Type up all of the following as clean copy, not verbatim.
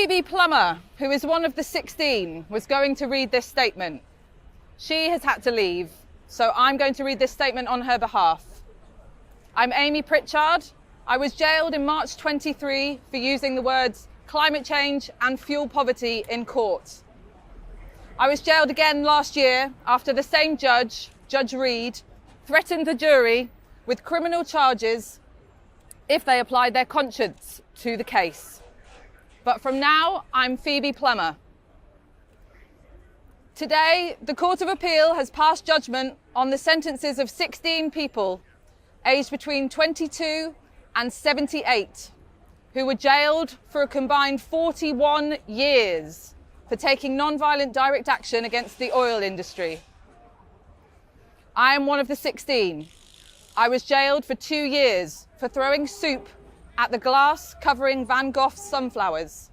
Phoebe Plummer, who is one of the 16, was going to read this statement. She has had to leave, so I'm going to read this statement on her behalf. I'm Amy Pritchard. I was jailed in March 23 for using the words climate change and fuel poverty in court. I was jailed again last year after the same judge, Judge Reed, threatened the jury with criminal charges if they applied their conscience to the case. But from now, I'm Phoebe Plummer. Today, the Court of Appeal has passed judgment on the sentences of 16 people aged between 22 and 78 who were jailed for a combined 41 years for taking non-violent direct action against the oil industry. I am one of the 16. I was jailed for 2 years for throwing soup at the glass covering Van Gogh's sunflowers.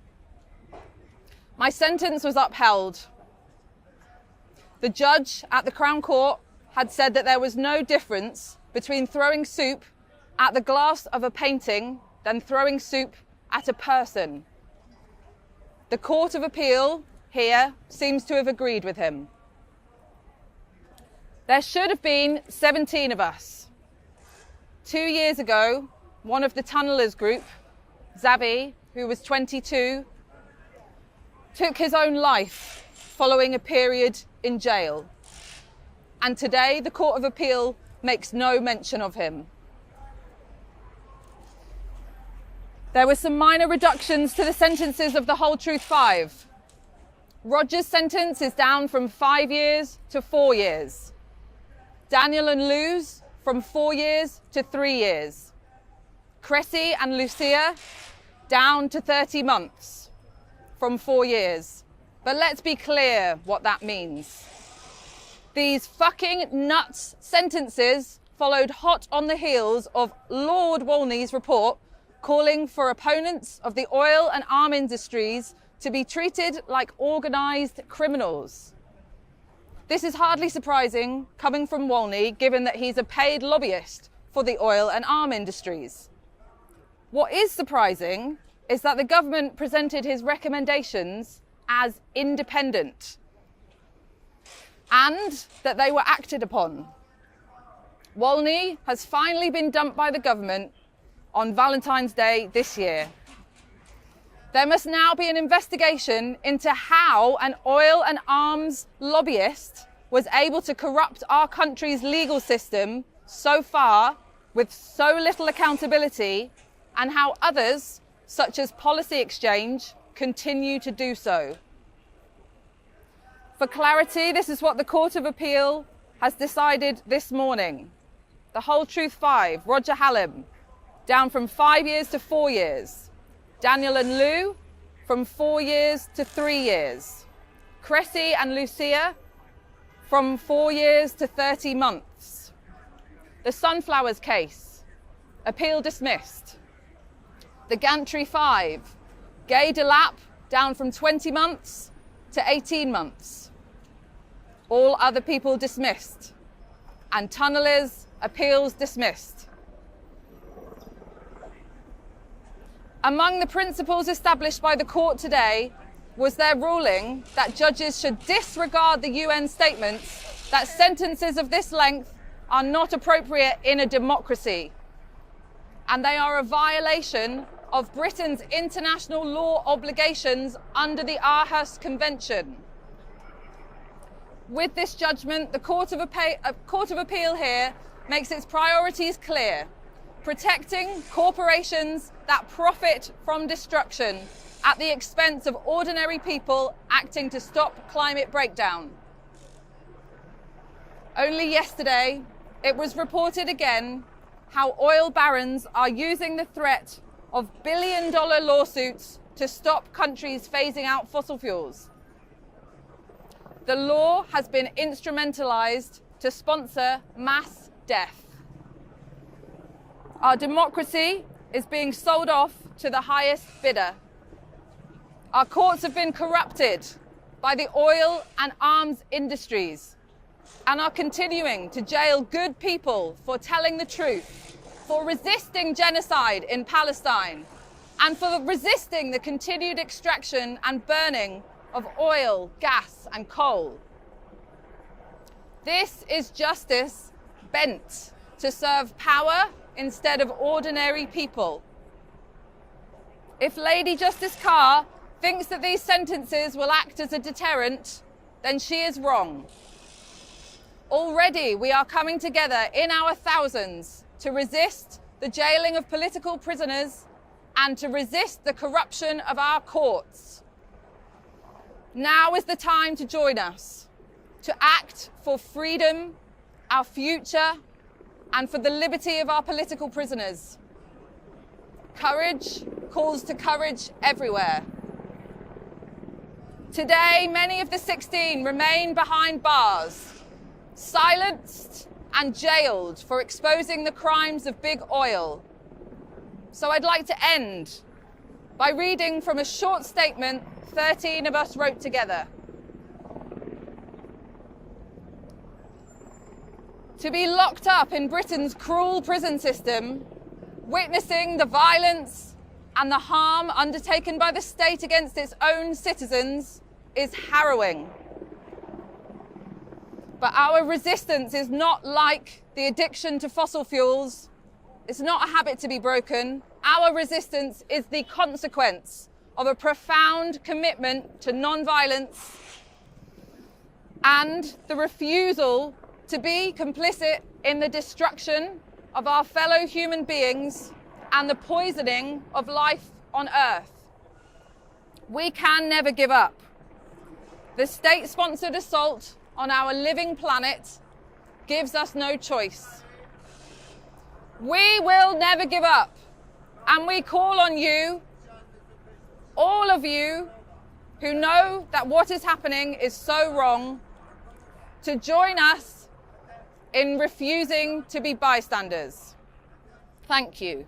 My sentence was upheld. The judge at the Crown Court had said that there was no difference between throwing soup at the glass of a painting than throwing soup at a person. The Court of Appeal here seems to have agreed with him. There should have been 17 of us. 2 years ago, one of the tunnellers group, Xavi, who was 22, took his own life following a period in jail. And today, the Court of Appeal makes no mention of him. There were some minor reductions to the sentences of the Whole Truth 5. Roger's sentence is down from 5 years to 4 years. Daniel and Lou's from 4 years to 3 years. Cressy and Lucia down to 30 months from 4 years. But let's be clear what that means. These fucking nuts sentences followed hot on the heels of Lord Wolney's report calling for opponents of the oil and arm industries to be treated like organised criminals. This is hardly surprising coming from Wolney, given that he's a paid lobbyist for the oil and arm industries. What is surprising is that the government presented his recommendations as independent and that they were acted upon. Wolney has finally been dumped by the government on Valentine's Day this year. There must now be an investigation into how an oil and arms lobbyist was able to corrupt our country's legal system so far with so little accountability, and how others, such as Policy Exchange, continue to do so. For clarity, this is what the Court of Appeal has decided this morning. The Whole Truth 5, Roger Hallam, down from 5 years to 4 years. Daniel and Lou, from 4 years to 3 years. Cressy and Lucia, from 4 years to 30 months. The Sunflowers case, appeal dismissed. The Gantry 5, Gay Delap, down from 20 months to 18 months. All other people dismissed. And tunnellers, appeals dismissed. Among the principles established by the court today was their ruling that judges should disregard the UN statements that sentences of this length are not appropriate in a democracy, and they are a violation of Britain's international law obligations under the Aarhus Convention. With this judgment, the Court of Appeal here makes its priorities clear: protecting corporations that profit from destruction at the expense of ordinary people acting to stop climate breakdown. Only yesterday, it was reported again how oil barons are using the threat of billion-dollar lawsuits to stop countries phasing out fossil fuels. The law has been instrumentalized to sponsor mass death. Our democracy is being sold off to the highest bidder. Our courts have been corrupted by the oil and arms industries and are continuing to jail good people for telling the truth, for resisting genocide in Palestine, and for resisting the continued extraction and burning of oil, gas, and coal. This is justice bent to serve power instead of ordinary people. If Lady Justice Carr thinks that these sentences will act as a deterrent, then she is wrong. Already we are coming together in our thousands to resist the jailing of political prisoners and to resist the corruption of our courts. Now is the time to join us, to act for freedom, our future, and for the liberty of our political prisoners. Courage calls to courage everywhere. Today, many of the 16 remain behind bars, silenced and jailed for exposing the crimes of big oil. So I'd like to end by reading from a short statement 13 of us wrote together. To be locked up in Britain's cruel prison system, witnessing the violence and the harm undertaken by the state against its own citizens is harrowing. But our resistance is not like the addiction to fossil fuels. It's not a habit to be broken. Our resistance is the consequence of a profound commitment to non-violence and the refusal to be complicit in the destruction of our fellow human beings and the poisoning of life on Earth. We can never give up. The state-sponsored assault on our living planet gives us no choice. We will never give up, and we call on you, all of you who know that what is happening is so wrong, to join us in refusing to be bystanders. Thank you.